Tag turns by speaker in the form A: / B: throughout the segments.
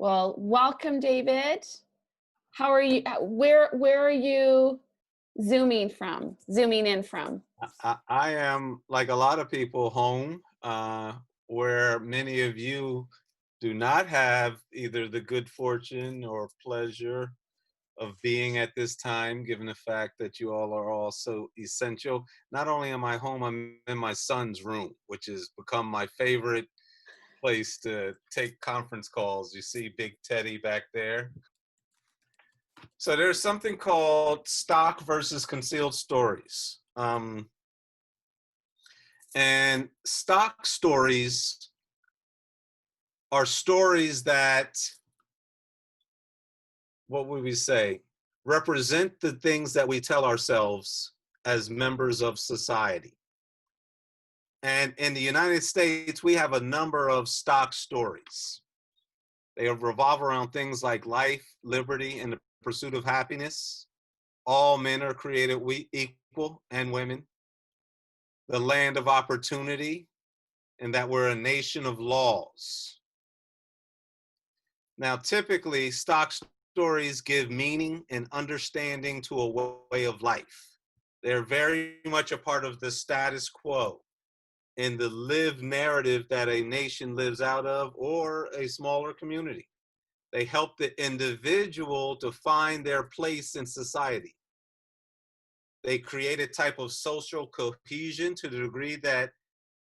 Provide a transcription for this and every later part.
A: Well, welcome, David. How are you? Where are you zooming in from?
B: I am, like a lot of people, home, where many of you do not have either the good fortune or pleasure of being at this time, given the fact that you all are all so essential. Not only am I home, I'm in my son's room, which has become my favorite place to take conference calls. You see Big Teddy back there. So there's something called stock versus concealed stories. And stock stories are stories that, what would we say, represent the things that we tell ourselves as members of society. And in the United States, we have a number of stock stories. They revolve around things like life, liberty, and the pursuit of happiness. All men are created equal, and women. The land of opportunity, and that we're a nation of laws. Now, typically, stock stories give meaning and understanding to a way of life. They're very much a part of the status quo in the lived narrative that a nation lives out of, or a smaller community. They help the individual to find their place in society. They create a type of social cohesion to the degree that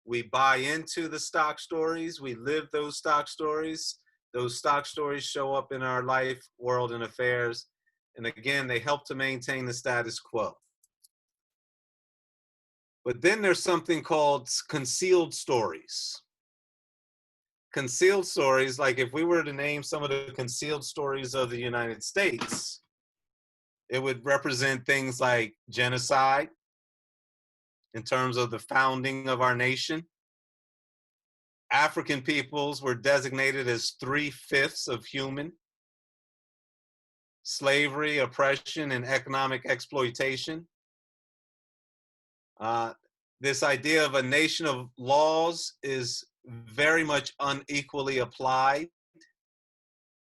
B: we buy into the stock stories, we live those stock stories. Those stock stories show up in our life, world, and affairs. And again, they help to maintain the status quo. But then there's something called concealed stories. Concealed stories, like if we were to name some of the concealed stories of the United States, it would represent things like genocide in terms of the founding of our nation. African peoples were designated as 3/5 of human. Slavery, oppression, and economic exploitation. This idea of a nation of laws is very much unequally applied,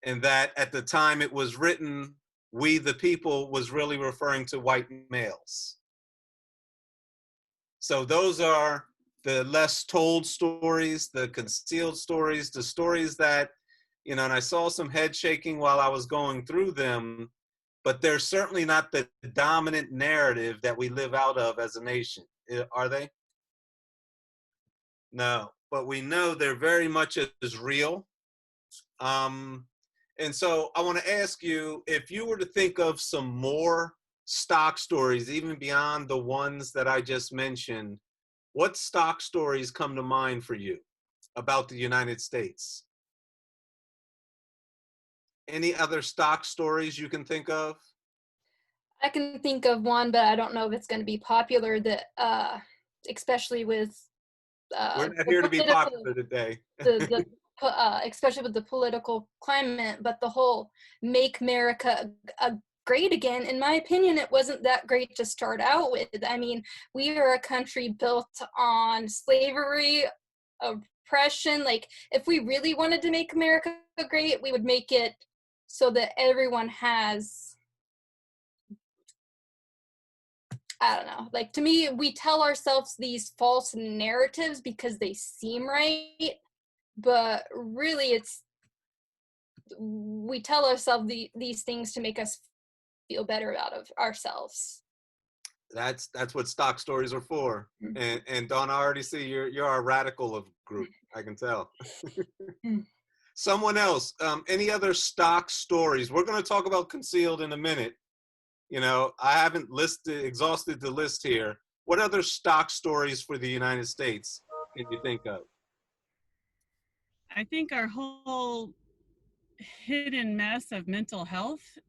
B: and that at the time it was written, we the people was really referring to white males. So those are the less told stories, the concealed stories, the stories that, and I saw some head shaking while I was going through them, but they're certainly not the dominant narrative that we live out of as a nation. Are they? No, but we know they're very much as real. And so I want to ask you, if you were to think of some more stock stories, even beyond the ones that I just mentioned, what stock stories come to mind for you about the United States? Any other stock stories you can think of?
C: I can think of one, but I don't know if it's going to be popular. That, especially with
B: We're not here to be popular today.
C: Especially with the political climate, but the whole "Make America Great Again." In my opinion, it wasn't that great to start out with. I mean, we are a country built on slavery, oppression. Like, if we really wanted to make America great, we would make it so that everyone has, I don't know, like, to me, we tell ourselves these false narratives because they seem right, but really we tell ourselves these things to make us feel better about of ourselves.
B: That's what stock stories are for. And Dawn, I already see you're our radical of group. I can tell. Someone else, any other stock stories? We're going to talk about concealed in a minute. I haven't exhausted the list here. What other stock stories for the United States can you think of?
D: I think our whole hidden mess of mental health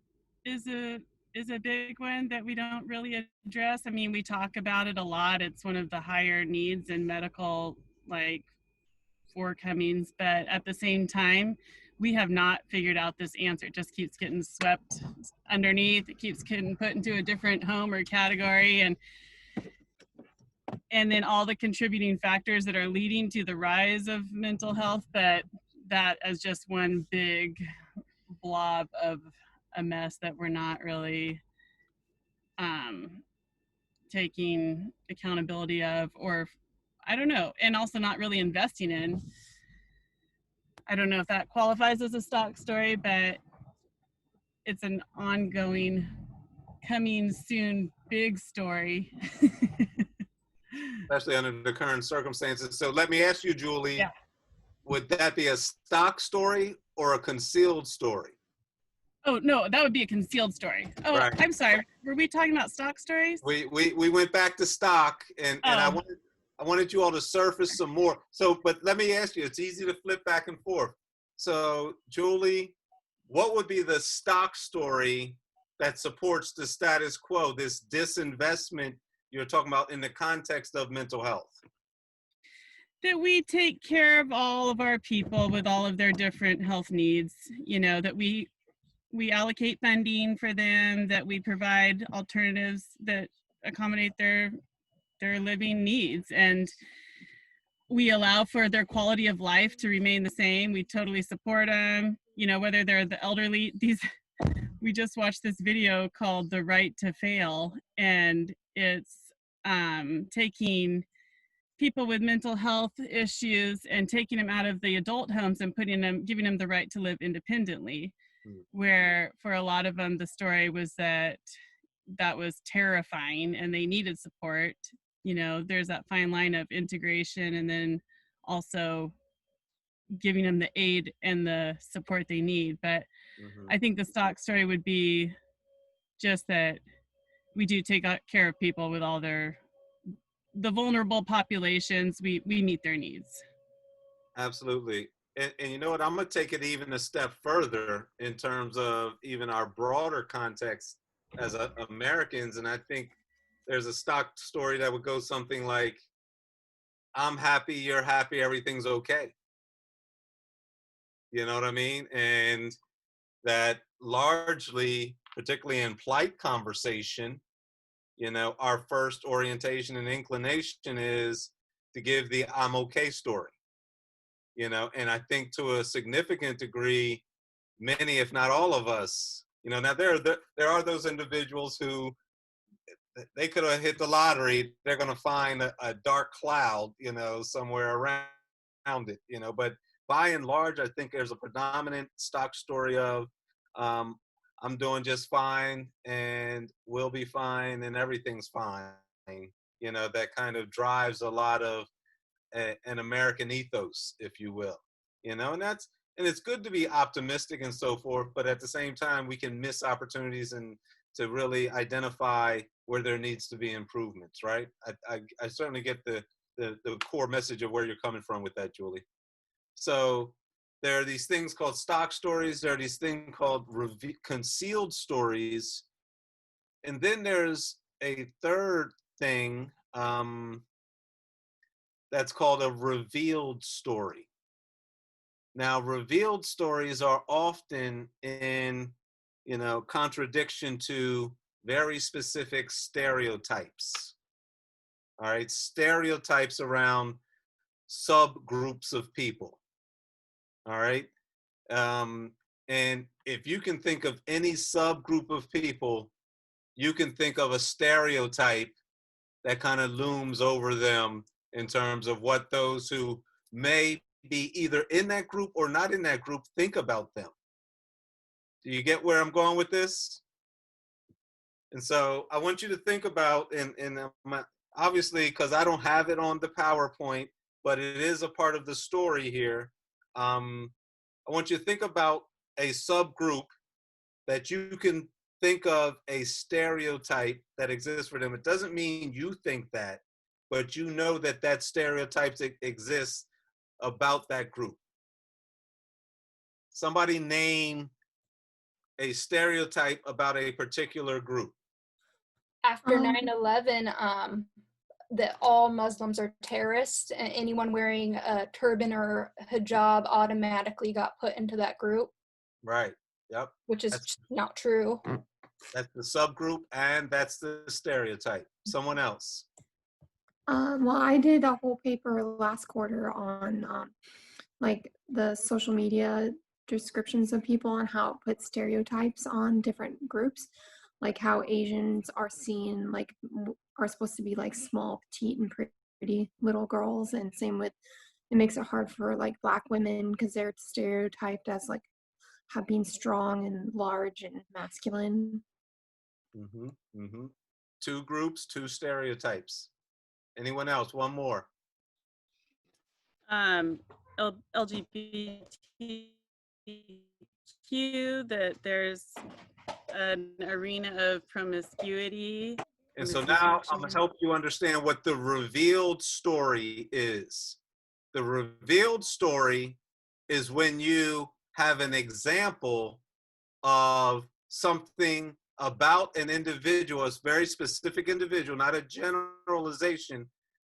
D: is a big one that we don't really address. I mean, we talk about it a lot. It's one of the higher needs in medical, like, forthcomings, but at the same time, we have not figured out this answer. It just keeps getting swept underneath. It keeps getting put into a different home or category, and then all the contributing factors that are leading to the rise of mental health. But that as just one big blob of a mess that we're not really taking accountability of, or I don't know, and also not really investing in. I don't know if that qualifies as a stock story, but it's an ongoing, coming soon big story.
B: Especially under the current circumstances. So let me ask you, Julie,
D: Yeah.
B: would that be a stock story or a concealed story?
D: Oh, no, that would be a concealed story. Oh,
B: Right.
D: I'm sorry. Were we talking about stock stories?
B: We went back to stock, and I wanted you all to surface some more. So, but let me ask you, it's easy to flip back and forth. So, Julie, what would be the stock story that supports the status quo, this disinvestment you're talking about in the context of mental health?
D: That we take care of all of our people with all of their different health needs, you know, that we allocate funding for them, that we provide alternatives that accommodate their living needs, and we allow for their quality of life to remain the same. We totally support them, you know, whether they're the elderly. We just watched this video called The Right to Fail, and it's taking people with mental health issues and taking them out of the adult homes and giving them the right to live independently. Where for a lot of them, the story was that was terrifying and they needed support. You know, there's that fine line of integration and then also giving them the aid and the support they need. But I think the stock story would be just that we do take care of people with all the vulnerable populations. We meet their needs.
B: Absolutely. And you know what, I'm going to take it even a step further in terms of even our broader context as Americans. And I think there's a stock story that would go something like, I'm happy, you're happy, everything's okay. You know what I mean? And that largely, particularly in polite conversation, you know, our first orientation and inclination is to give the I'm okay story. You know, and I think to a significant degree, many, if not all of us, you know, now there are those individuals who they could have hit the lottery. They're going to find a dark cloud, you know, somewhere around it, you know. But by and large, I think there's a predominant stock story of I'm doing just fine and we'll be fine and everything's fine. You know, that kind of drives a lot of an American ethos, if you will, you know, and it's good to be optimistic and so forth, but at the same time, we can miss opportunities and to really identify where there needs to be improvements, right? I certainly get the core message of where you're coming from with that, Julie. So there are these things called stock stories. There are these things called concealed stories. And then there's a third thing, that's called a revealed story. Now, revealed stories are often in, you know, contradiction to very specific stereotypes. All right, stereotypes around subgroups of people. All right. And if you can think of any subgroup of people, you can think of a stereotype that kind of looms over them in terms of what those who may be either in that group or not in that group think about them. Do you get where I'm going with this? And so I want you to think about, and obviously, because I don't have it on the PowerPoint, but it is a part of the story here. I want you to think about a subgroup that you can think of a stereotype that exists for them. It doesn't mean you think that, but you know that that stereotype exists about that group. Somebody name a stereotype about a particular group.
C: After 9/11, that all Muslims are terrorists, and anyone wearing a turban or hijab automatically got put into that group.
B: Right. Yep.
C: Which is not true.
B: That's the subgroup, and that's the stereotype. Someone else.
E: Well, I did a whole paper last quarter on like the social media descriptions of people and how it puts stereotypes on different groups, like how Asians are seen like are supposed to be like small, petite, and pretty little girls, and same with it makes it hard for like Black women because they're stereotyped as like have being strong and large and masculine.
B: Mm-hmm. Mm-hmm. Two groups, two stereotypes. Anyone else? One more.
D: LGBTQ, that there's an arena of promiscuity.
B: And so now I'm going to help you understand what the revealed story is. The revealed story is when you have an example of something about an individual, a very specific individual, not a generalization,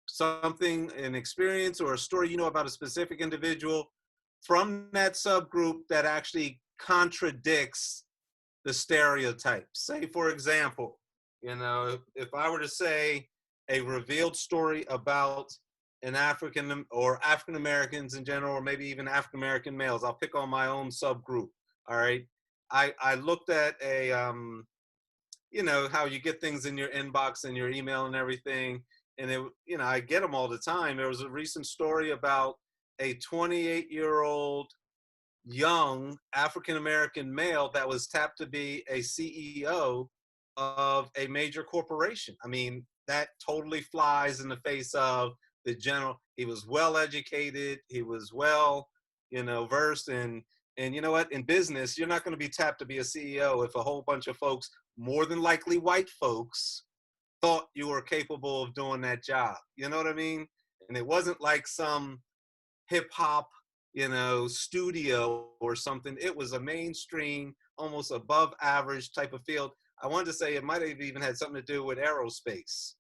B: something, an experience or a story you know about a specific individual from that subgroup that actually contradicts the stereotypes. Say, for example, you know, if I were to say a revealed story about an African or African Americans in general, or maybe even African American males, I'll pick on my own subgroup. All right. I looked at a, you know, how you get things in your inbox and your email and everything. And it, you know, I get them all the time. There was a recent story about a 28-year-old young African-American male that was tapped to be a CEO of a major corporation. I mean, that totally flies in the face of the general. He was well educated. He was well, you know, versed in, and you know what, in business, you're not going to be tapped to be a CEO if a whole bunch of folks, more than likely white folks, thought you were capable of doing that job. You know what I mean? And it wasn't like some hip hop, you know, studio or something. It was a mainstream, almost above average type of field. I wanted to say it might have even had something to do with aerospace,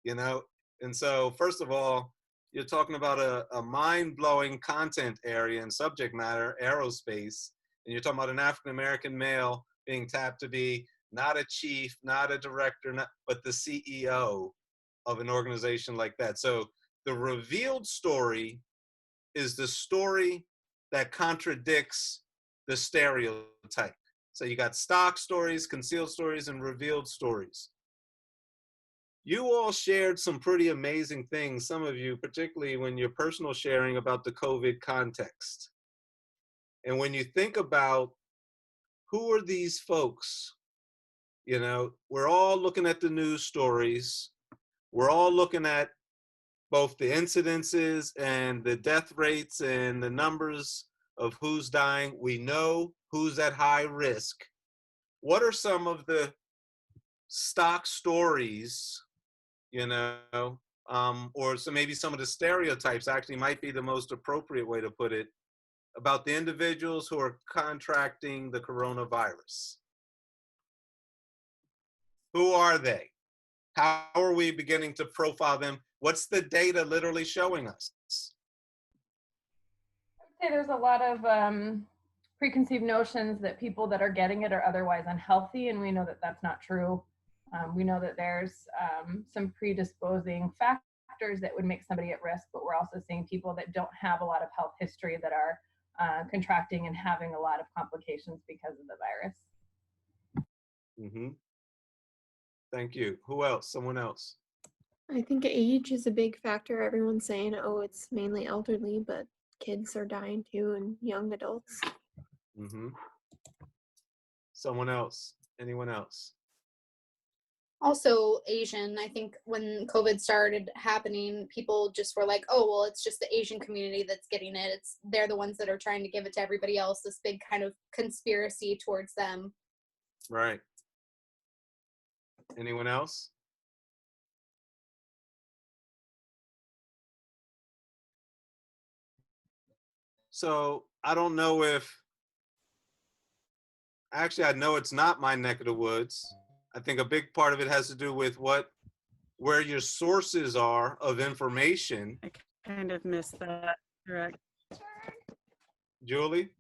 B: you know? And so, first of all, you're talking about a mind-blowing content area and subject matter, aerospace, and you're talking about an African-American male being tapped to be not a chief, not a director, but the CEO of an organization like that. So the revealed story is the story that contradicts the stereotype. So you got stock stories, concealed stories, and revealed stories. You all shared some pretty amazing things, some of you, particularly when you're personal sharing about the COVID context. And when you think about who are these folks, you know, we're all looking at the news stories. We're all looking at both the incidences and the death rates and the numbers of who's dying. We know who's at high risk. What are some of the stock stories, you know, or so maybe some of the stereotypes actually might be the most appropriate way to put it, about the individuals who are contracting the coronavirus? Who are they? How are we beginning to profile them? What's the data literally showing us?
F: I would say there's a lot of preconceived notions that people that are getting it are otherwise unhealthy, and we know that that's not true. We know that there's some predisposing factors that would make somebody at risk, but we're also seeing people that don't have a lot of health history that are contracting and having a lot of complications because of the virus.
B: Mm-hmm. Thank you. Who else? Someone else?
E: I think age is a big factor. Everyone's saying, oh, it's mainly elderly, but kids are dying too, and young adults.
B: Mm-hmm. Someone else? Anyone else?
G: Also Asian. I think when COVID started happening, people just were like, oh, well, it's just the Asian community that's getting it. They're the ones that are trying to give it to everybody else, this big kind of conspiracy towards them.
B: Right. Anyone else? So I don't know if, actually I know it's not my neck of the woods. I think a big part of it has to do with where your sources are of information.
D: I kind of missed that. Correct.
B: Julie,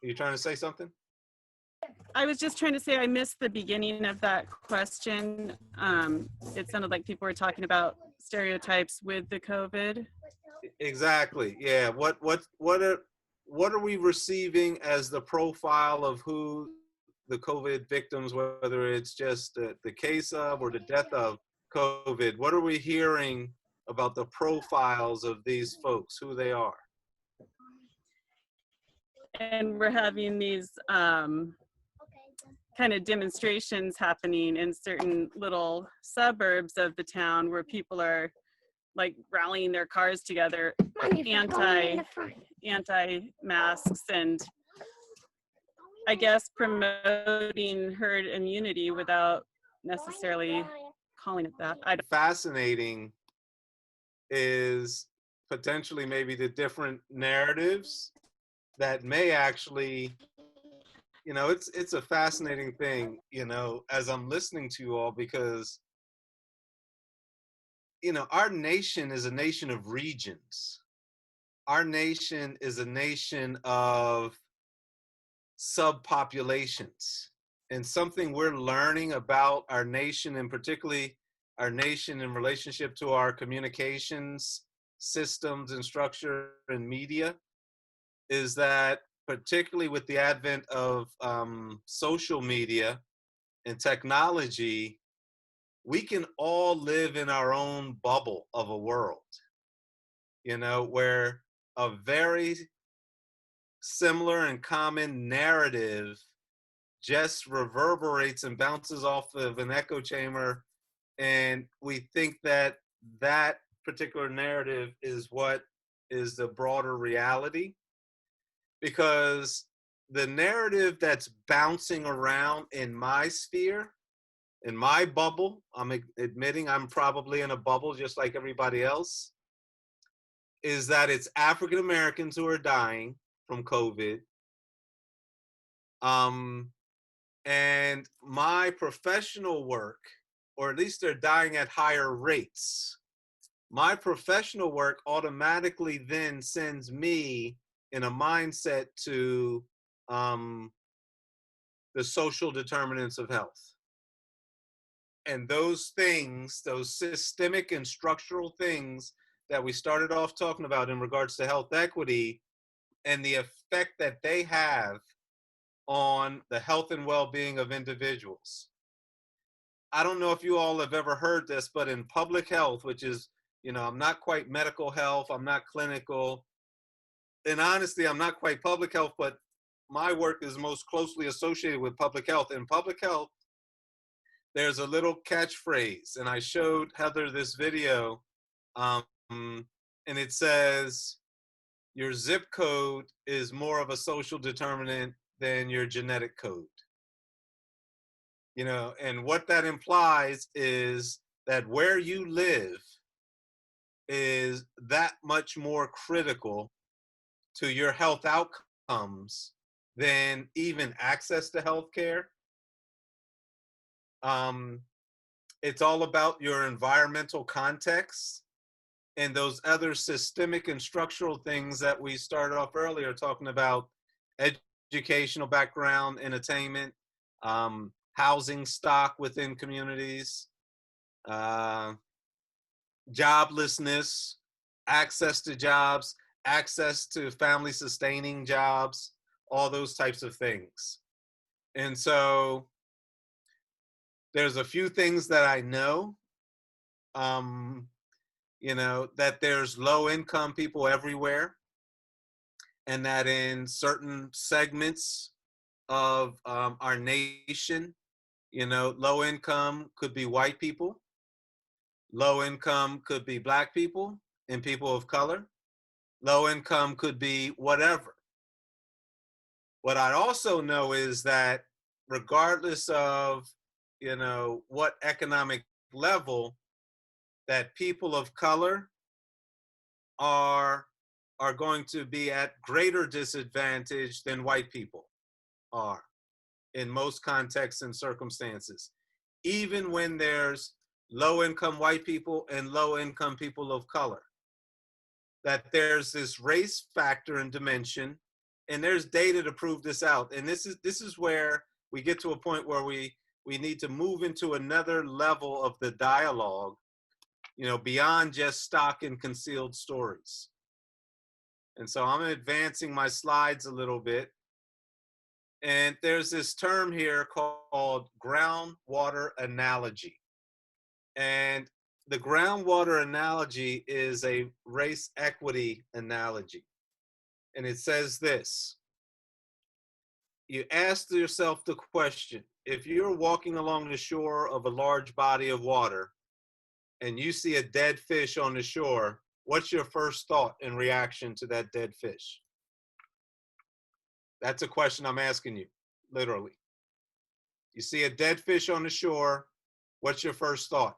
B: are you trying to say something?
D: I was just trying to say I missed the beginning of that question. It sounded like people were talking about stereotypes with the COVID.
B: Exactly. Yeah. What are we receiving as the profile of who the COVID victims, whether it's just the case of or the death of COVID? What are we hearing about the profiles of these folks, who they are?
D: And we're having these kind of demonstrations happening in certain little suburbs of the town where people are like rallying their cars together, anti-masks, and I guess promoting herd immunity without necessarily calling it that.
B: Fascinating is potentially maybe the different narratives that may actually, it's a fascinating thing, as I'm listening to you all, because our nation is a nation of regions. Our nation is a nation of subpopulations. And something we're learning about our nation, and particularly our nation in relationship to our communications systems and structure and media, is that particularly with the advent of social media and technology, we can all live in our own bubble of a world, where a very similar and common narrative just reverberates and bounces off of an echo chamber. And we think that that particular narrative is what is the broader reality, because the narrative that's bouncing around in my sphere, in my bubble, I'm admitting I'm probably in a bubble just like everybody else, is that it's African Americans who are dying from COVID. And my professional work, or at least they're dying at higher rates, my professional work automatically then sends me in a mindset to the social determinants of health. And those things, those systemic and structural things that we started off talking about in regards to health equity and the effect that they have on the health and well-being of individuals. I don't know if you all have ever heard this, but in public health, which is, I'm not quite medical health, I'm not clinical, and honestly, I'm not quite public health, but my work is most closely associated with public health. In public health, there's a little catchphrase, and I showed Heather this video, and it says, your zip code is more of a social determinant than your genetic code. And what that implies is that where you live is that much more critical to your health outcomes than even access to healthcare. It's all about your environmental context and those other systemic and structural things that we started off earlier talking about: educational background, entertainment, housing stock within communities, joblessness, access to jobs, access to family sustaining jobs, all those types of things. And so there's a few things that I know, that there's low income people everywhere, and that in certain segments of our nation, low income could be white people, low income could be Black people and people of color, low income could be whatever. What I also know is that regardless of, what economic level, that people of color are going to be at greater disadvantage than white people are in most contexts and circumstances, even when there's low-income white people and low-income people of color. That there's this race factor and dimension, and there's data to prove this out. And this is where we get to a point where we need to move into another level of the dialogue, beyond just stock and concealed stories. And so I'm advancing my slides a little bit. And there's this term here called groundwater analogy. And the groundwater analogy is a race equity analogy. And it says this: you ask yourself the question, if you're walking along the shore of a large body of water and you see a dead fish on the shore, what's your first thought in reaction to that dead fish? That's a question I'm asking you, literally. You see a dead fish on the shore, what's your first thought?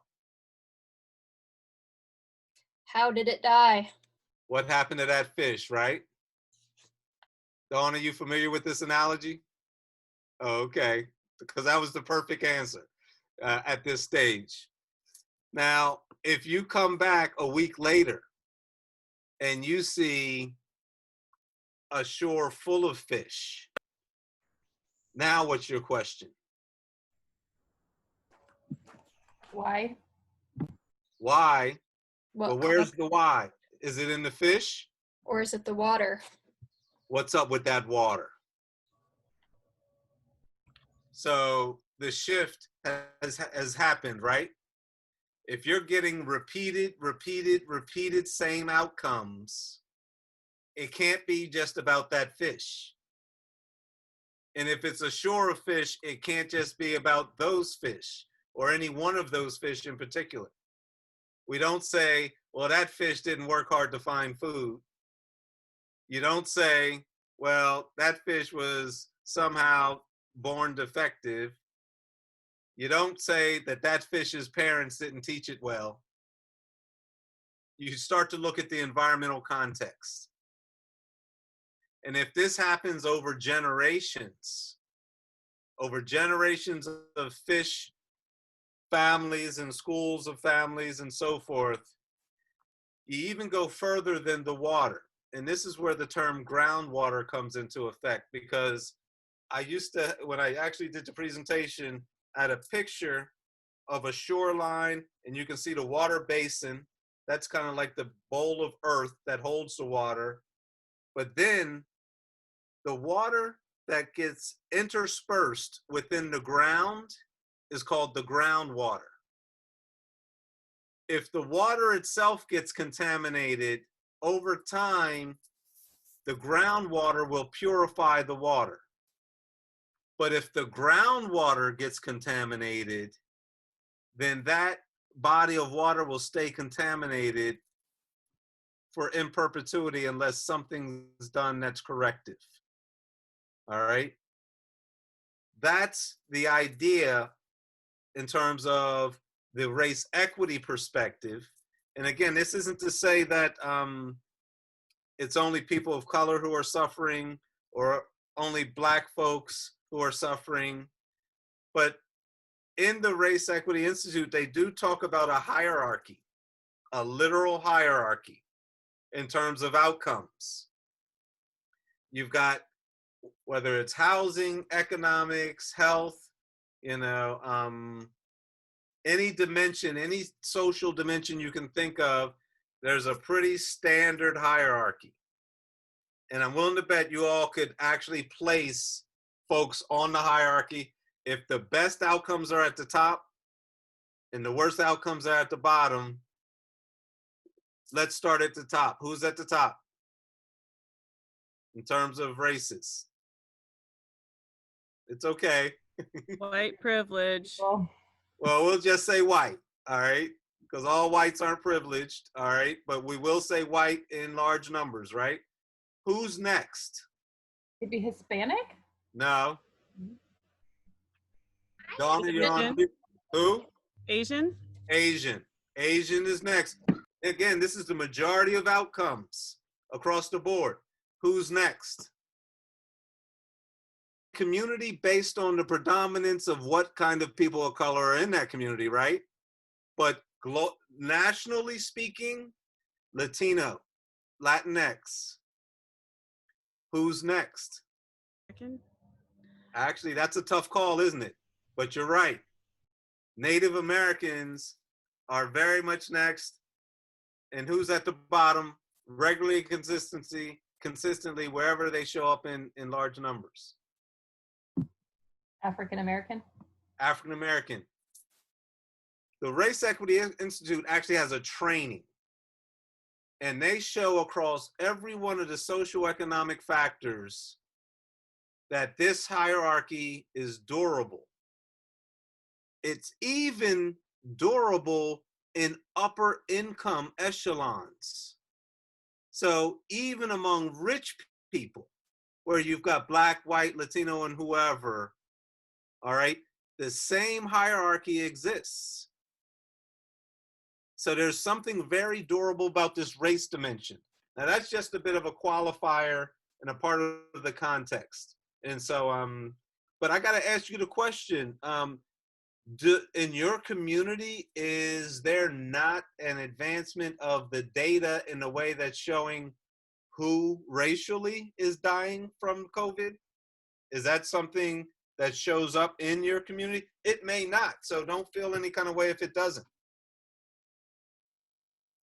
C: How did it die?
B: What happened to that fish, right? Dawn, are you familiar with this analogy? Oh, okay, because that was the perfect answer at this stage. Now, if you come back a week later and you see a shore full of fish, now what's your question?
F: Why?
B: Why?
C: What
B: But where's
C: caused-
B: the why? Is it in the fish?
C: or is it the water?
B: What's up with that water? So the shift has happened, right? If you're getting repeated same outcomes, it can't be just about that fish. And if it's a shore of fish, it can't just be about those fish or any one of those fish in particular. We don't say, well, that fish didn't work hard to find food. You don't say, well, that fish was somehow born defective. You don't say that that fish's parents didn't teach it well. You start to look at the environmental context. And if this happens over generations of fish families and schools of families and so forth, you even go further than the water. And this is where the term groundwater comes into effect, because I used to, when I actually did the presentation, I had a picture of a shoreline and you can see the water basin. That's kind of like the bowl of earth that holds the water. But then the water that gets interspersed within the ground is called the groundwater. If the water itself gets contaminated, over time, the groundwater will purify the water. But if the groundwater gets contaminated, then that body of water will stay contaminated for in perpetuity unless something's done that's corrective. All right? That's the idea in terms of the race equity perspective. And again, this isn't to say that it's only people of color who are suffering or only Black folks who are suffering. But in the Race Equity Institute, they do talk about a hierarchy, a literal hierarchy in terms of outcomes. You've got, whether it's housing, economics, health, any dimension, any social dimension you can think of, there's a pretty standard hierarchy. And I'm willing to bet you all could actually place folks on the hierarchy. If the best outcomes are at the top and the worst outcomes are at the bottom, let's start at the top. Who's at the top in terms of races? It's okay.
D: White privilege.
F: Well,
B: Well, we'll just say white, all right? Because all whites aren't privileged, all right? But we will say white in large numbers, right? Who's next?
F: maybe Hispanic?
B: No. Donna, you're on.
D: Asian.
B: Who?
D: Asian?
B: Asian. Asian is next. Again, this is the majority of outcomes across the board. Who's next? Community based on the predominance of what kind of people of color are in that community, right? But nationally speaking, Latino, Latinx. Who's next? Actually, that's a tough call, isn't it? But you're right. Native Americans are very much next. And who's at the bottom? Regularly consistency, consistently wherever they show up in large numbers?
F: African American.
B: African American. The Race Equity Institute actually has a training, and they show across every one of the socioeconomic factors that this hierarchy is durable. It's even durable in upper income echelons. So even among rich people, where you've got Black, white, Latino, and whoever, all right, the same hierarchy exists. So there's something very durable about this race dimension. Now that's just a bit of a qualifier and a part of the context. And so, but I gotta ask you the question, in your community, is there not an advancement of the data in a way that's showing who racially is dying from COVID? Is that something that shows up in your community? It may not, so don't feel any kind of way if it doesn't.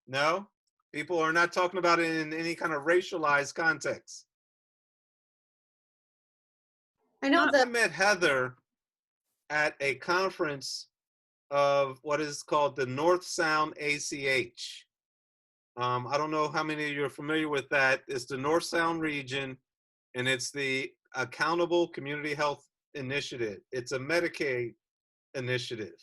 B: No? People are not talking about it in any kind of racialized context.
G: I know
B: I
G: that
B: met Heather at a conference of what is called the North Sound ACH. I don't know how many of you are familiar with that. It's the North Sound region, and it's the Accountable Community Health Initiative. It's a Medicaid initiative.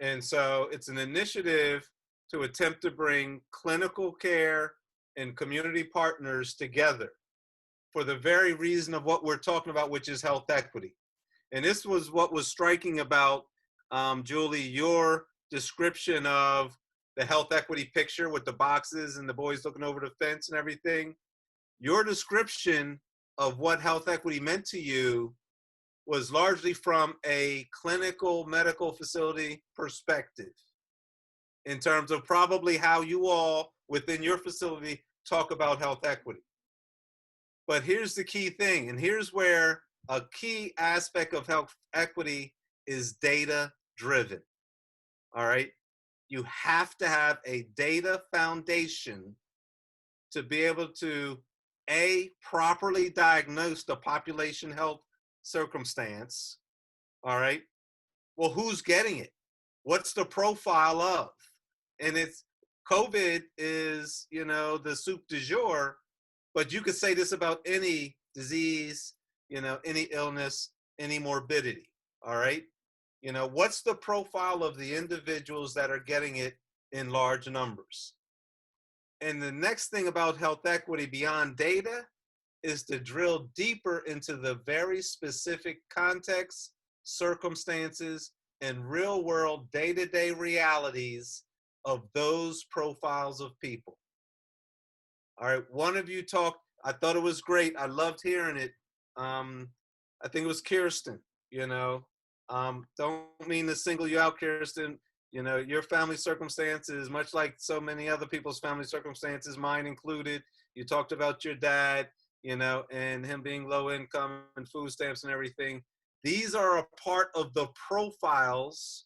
B: And so it's an initiative to attempt to bring clinical care and community partners together for the very reason of what we're talking about, which is health equity. And this was what was striking about, Julie, your description of the health equity picture with the boxes and the boys looking over the fence and everything. Your description of what health equity meant to you was largely from a clinical medical facility perspective, in terms of probably how you all within your facility talk about health equity. But here's the key thing, and here's where a key aspect of health equity is data driven. All right. You have to have a data foundation to be able to, A, properly diagnose the population health circumstance. All right. Well, who's getting it? What's the profile of? And it's COVID is, you know, the soup du jour, but you could say this about any disease, you know, any illness, any morbidity. All right. You know, what's the profile of the individuals that are getting it in large numbers? And the next thing about health equity beyond data is to drill deeper into the very specific context, circumstances, and real world day-to-day realities of those profiles of people. All right, one of you talked, I thought it was great. I loved hearing it. I think it was Kirsten, you know. Don't mean to single you out, Kirsten. You know, your family circumstances, much like so many other people's family circumstances, mine included. You talked about your dad, you know, and him being low income and food stamps and everything. These are a part of the profiles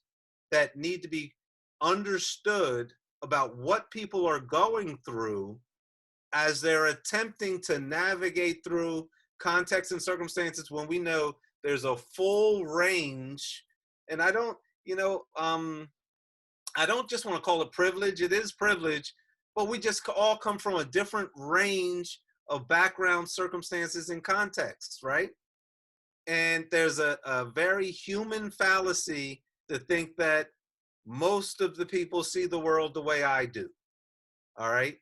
B: that need to be understood about what people are going through as they're attempting to navigate through context and circumstances when we know there's a full range. And I don't, you know, I don't just want to call it privilege. It is privilege, but we just all come from a different range of background, circumstances, and contexts, right? And there's a very human fallacy to think that most of the people see the world the way I do, all right?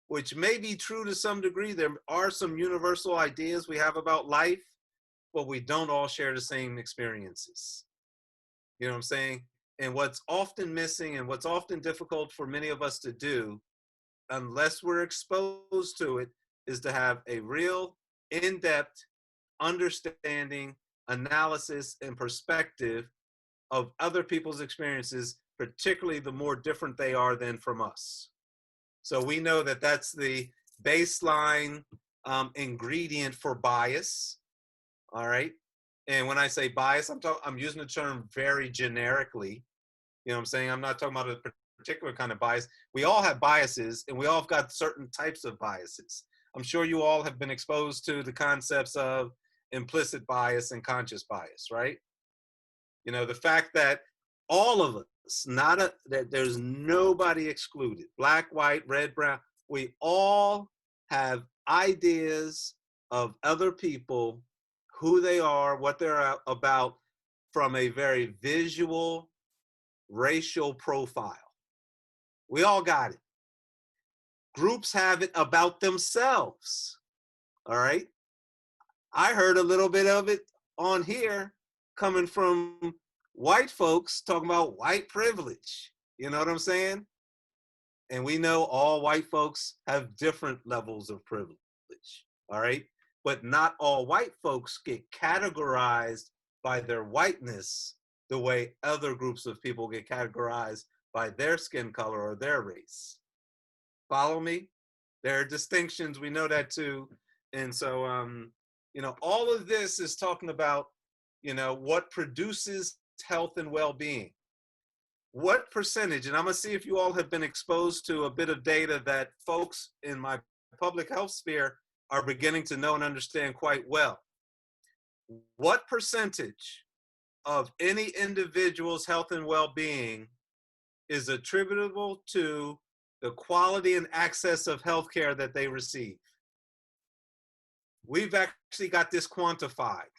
B: Which may be true to some degree. There are some universal ideas we have about life, but we don't all share the same experiences. You know what I'm saying? And what's often missing and what's often difficult for many of us to do, unless we're exposed to it, is to have a real in-depth understanding, analysis, and perspective of other people's experiences, particularly the more different they are than from us. So we know that that's the baseline ingredient for bias, all right? And when I say bias, I'm using the term very generically. You know what I'm saying? I'm not talking about a particular kind of bias. We all have biases, and we all have got certain types of biases. I'm sure you all have been exposed to the concepts of implicit bias and conscious bias, right? You know, the fact that all of us, that there's nobody excluded, black, white, red, brown, we all have ideas of other people, who they are, what they're about, from a very visual, racial profile. We all got it. Groups have it about themselves, all right? I heard a little bit of it on here coming from white folks talking about white privilege. You know what I'm saying? And we know all white folks have different levels of privilege, all right? But not all white folks get categorized by their whiteness the way other groups of people get categorized by their skin color or their race. Follow me? There are distinctions, we know that too. And so, you know, all of this is talking about, you know, what produces health and well-being. What percentage, and I'm gonna see if you all have been exposed to a bit of data that folks in my public health sphere are beginning to know and understand quite well. What percentage of any individual's health and well-being is attributable to the quality and access of healthcare that they receive? We've actually got this quantified.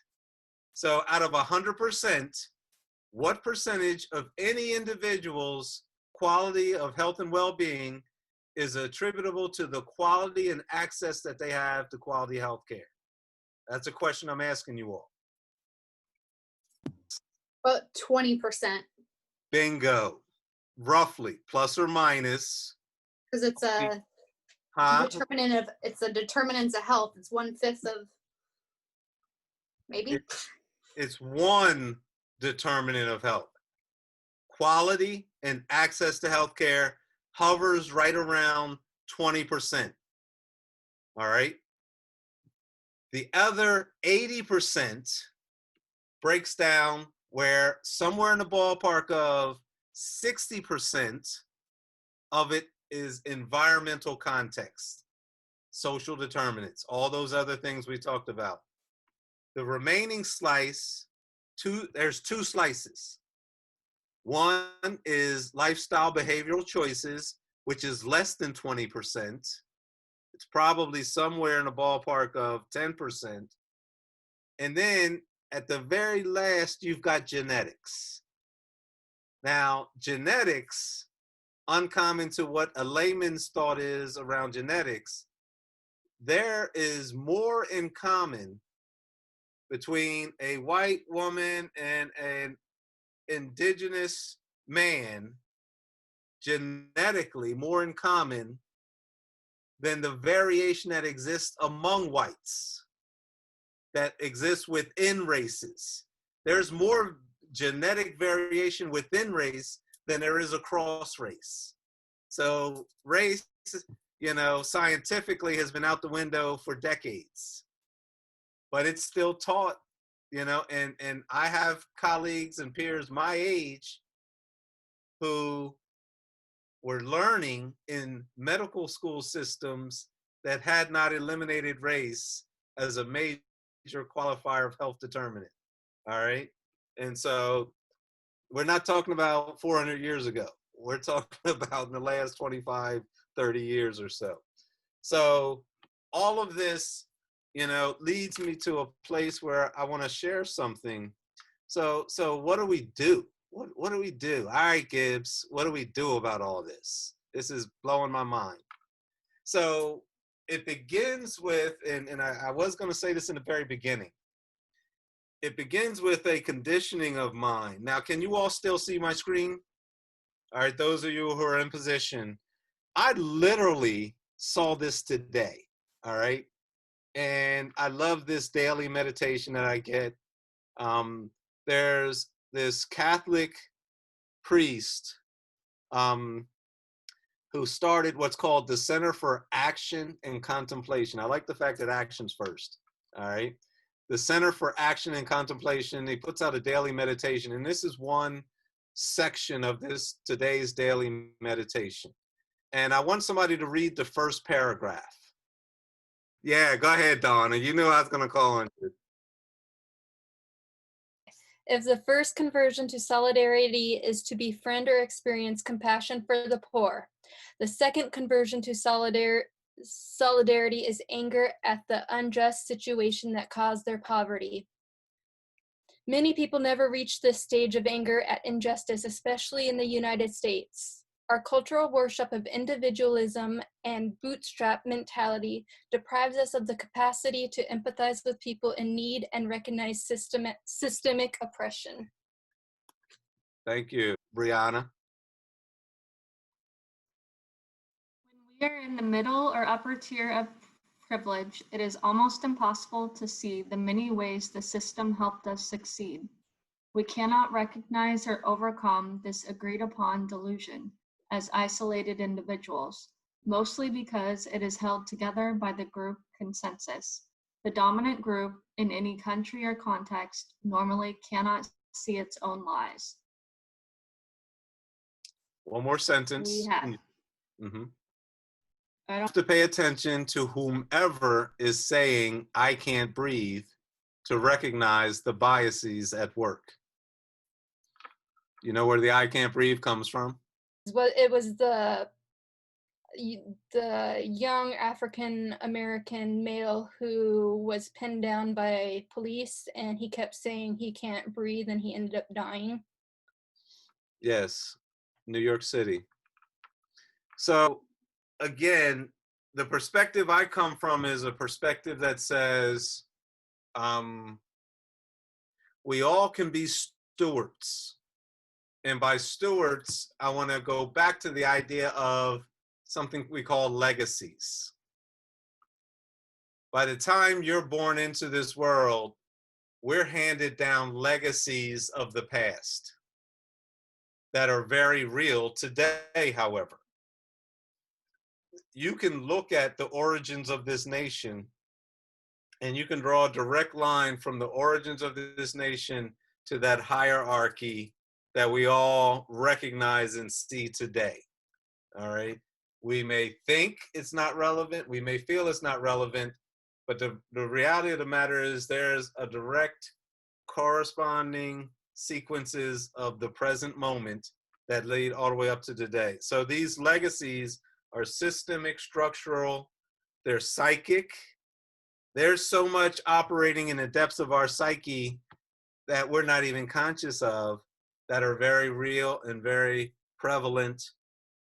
B: So out of 100%, what percentage of any individual's quality of health and well-being is attributable to the quality and access that they have to quality healthcare? That's a question I'm asking you all.
G: About 20%,
B: Bingo. Roughly, plus or minus.
G: because it's a determinant of, it's a determinant of health. It's 1/5 of, maybe.
B: It's one determinant of health. Quality and access to healthcare hovers right around 20%. All right. The other 80% breaks down where somewhere in the ballpark of 60% of it is environmental context, social determinants, all those other things we talked about. The remaining slice, there's two slices. One is lifestyle behavioral choices, which is less than 20%. It's probably somewhere in the ballpark of 10%. And then at the very last, you've got genetics. Now, genetics, uncommon to what a layman's thought is around genetics, there is more in common between a white woman and an indigenous man, genetically more in common than the variation that exists among whites, that exists within races. There's more genetic variation within race than there is across race. So race, you know, scientifically has been out the window for decades, but it's still taught, you know, and I have colleagues and peers my age who were learning in medical school systems that had not eliminated race as a major qualifier of health determinant, all right? And so we're not talking about 400 years ago. We're talking about in the last 25, 30 years or so. So all of this, you know, leads me to a place where I want to share something. So what do we do? What do we do? All right, Gibbs, what do we do about all this? This is blowing my mind. So it begins with, and I was going to say this in the very beginning, it begins with a conditioning of mind. Now, can you all still see my screen? All right, those of you who are in position, I literally saw this today, all right? And I love this daily meditation that I get. There's this Catholic priest who started what's called the Center for Action and Contemplation. I like the fact that action's first, all right? The Center for Action and Contemplation, he puts out a daily meditation, and this is one section of today's daily meditation. And I want somebody to read the first paragraph. Yeah, go ahead, Donna. You knew I was going to call on you.
C: If the first conversion to solidarity is to befriend or experience compassion for the poor, the second conversion to solidarity is anger at the unjust situation that caused their poverty. Many people never reach this stage of anger at injustice, especially in the United States. Our cultural worship of individualism and bootstrap mentality deprives us of the capacity to empathize with people in need and recognize systemic oppression.
B: Thank you, Brianna.
H: When we are in the middle or upper tier of privilege, it is almost impossible to see the many ways the system helped us succeed. We cannot recognize or overcome this agreed upon delusion as isolated individuals, mostly because it is held together by the group consensus. The dominant group in any country or context normally cannot see its own lies.
B: One more sentence.
H: We have.
B: Mm-hmm.
H: I
B: Have
H: don't
B: to pay attention to whomever is saying, I can't breathe, to recognize the biases at work. You know where the I can't breathe comes from?
C: It was the young African American male who was pinned down by police, and he kept saying he can't breathe, and he ended up dying.
B: Yes, New York City. So again, the perspective I come from is a perspective that says we all can be stewards. And by stewards, I want to go back to the idea of something we call legacies. By the time you're born into this world, we're handed down legacies of the past that are very real today, however. You can look at the origins of this nation and you can draw a direct line from the origins of this nation to that hierarchy that we all recognize and see today. All right. We may think it's not relevant. We may feel it's not relevant, but the reality of the matter is there's a direct corresponding sequences of the present moment that lead all the way up to today. So these legacies are systemic, structural, they're psychic. There's so much operating in the depths of our psyche that we're not even conscious of, that are very real and very prevalent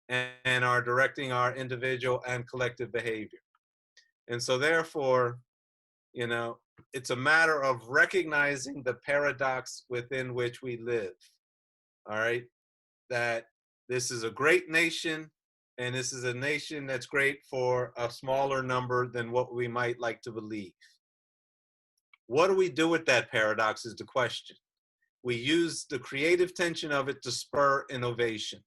B: and are directing our individual and collective behavior. And so therefore, you know, it's a matter of recognizing the paradox within which we live, all right? That this is a great nation, and this is a nation that's great for a smaller number than what we might like to believe. What do we do with that paradox is the question. We use the creative tension of it to spur innovation.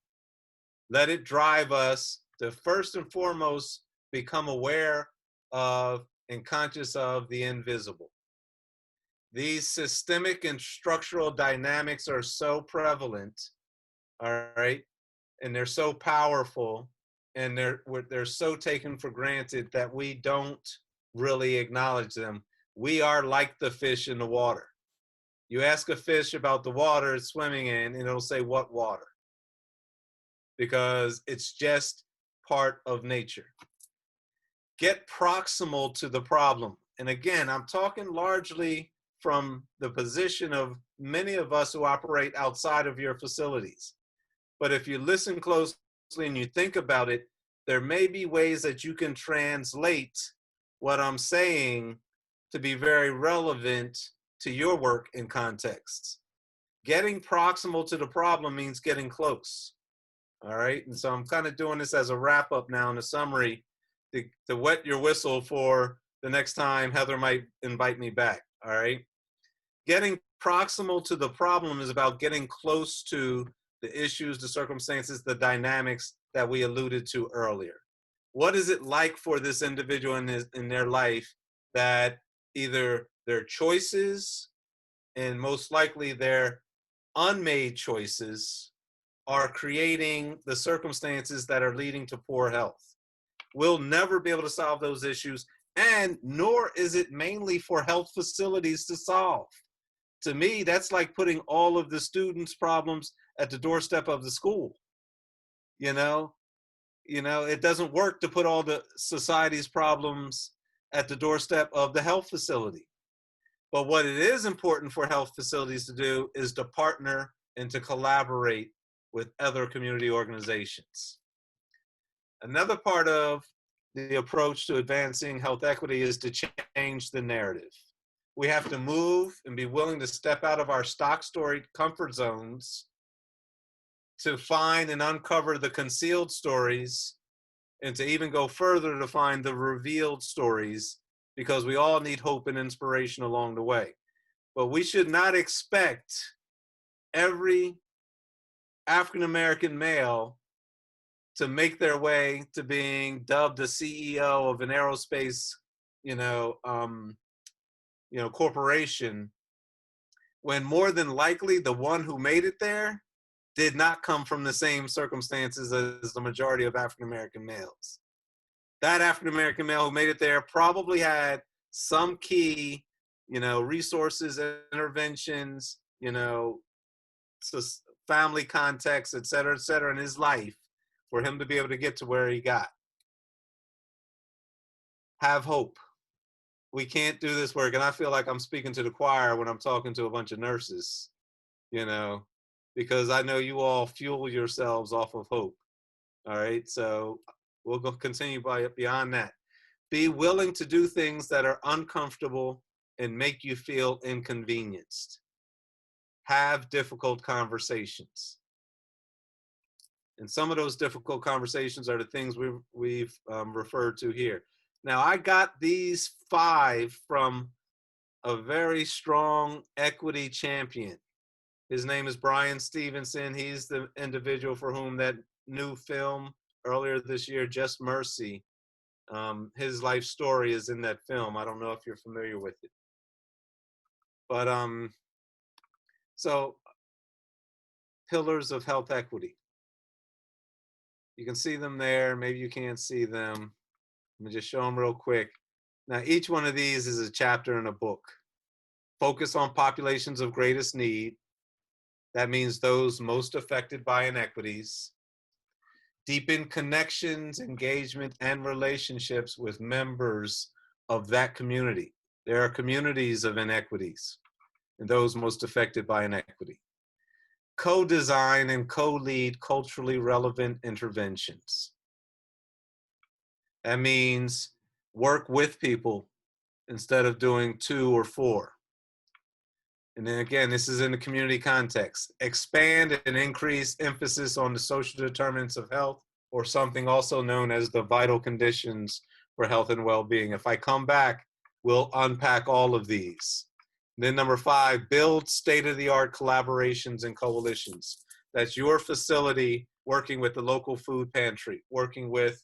B: Let it drive us to first and foremost become aware of and conscious of the invisible. These systemic and structural dynamics are so prevalent, all right, and they're so powerful, and they're so taken for granted that we don't really acknowledge them. We are like the fish in the water. You ask a fish about the water it's swimming in, and it'll say, what water? Because it's just part of nature. Get proximal to the problem. And again, I'm talking largely from the position of many of us who operate outside of your facilities. But if you listen closely and you think about it, there may be ways that you can translate what I'm saying to be very relevant to your work and contexts. Getting proximal to the problem means getting close. All right. And so I'm kind of doing this as a wrap up now and a summary to wet your whistle for the next time Heather might invite me back. All right. Getting proximal to the problem is about getting close to the issues, the circumstances, the dynamics that we alluded to earlier. What is it like for this individual in their life that either their choices and most likely their unmade choices are creating the circumstances that are leading to poor health? We'll never be able to solve those issues And nor is it mainly for health facilities to solve. To me, that's like putting all of the students' problems at the doorstep of the school. You know, it doesn't work to put all the society's problems at the doorstep of the health facility. But what it is important for health facilities to do is to partner and to collaborate with other community organizations. Another part of the approach to advancing health equity is to change the narrative. We have to move and be willing to step out of our stock story comfort zones to find and uncover the concealed stories, and to even go further to find the revealed stories, because we all need hope and inspiration along the way. But we should not expect every African-American male to make their way to being dubbed the CEO of an aerospace, corporation, when more than likely the one who made it there did not come from the same circumstances as the majority of African-American males. That African-American male who made it there probably had some key, resources, interventions, family context, et cetera, in his life for him to be able to get to where he got. Have hope. We can't do this work. And I feel like I'm speaking to the choir when I'm talking to a bunch of nurses, because I know you all fuel yourselves off of hope. All right. So we'll go continue beyond that. Be willing to do things that are uncomfortable and make you feel inconvenienced. Have difficult conversations. And some of those difficult conversations are the things we've referred to here. Now, I got these 5 from a very strong equity champion. His name is Bryan Stevenson. He's the individual for whom that new film earlier this year, Just Mercy, his life story is in that film. I don't know if you're familiar with it. But so pillars of health equity. You can see them there. Maybe you can't see them. Let me just show them real quick. Now, each one of these is a chapter in a book. Focus on populations of greatest need. That means those most affected by inequities. Deepen connections, engagement, and relationships with members of that community. There are communities of inequities and those most affected by inequity. Co-design and co-lead culturally relevant interventions. That means work with people instead of doing 2 or 4. And then again, this is in the community context. Expand and increase emphasis on the social determinants of health, or something also known as the vital conditions for health and well-being. If I come back, we'll unpack all of these. And then number 5, build state-of-the-art collaborations and coalitions. That's your facility working with the local food pantry, working with,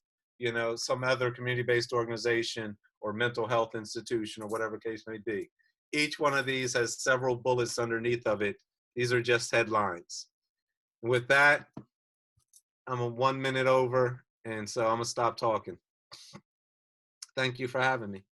B: some other community-based organization or mental health institution or whatever case may be. Each one of these has several bullets underneath of it. These are just headlines. With that, I'm 1 minute over, and so I'm gonna stop talking. Thank you for having me.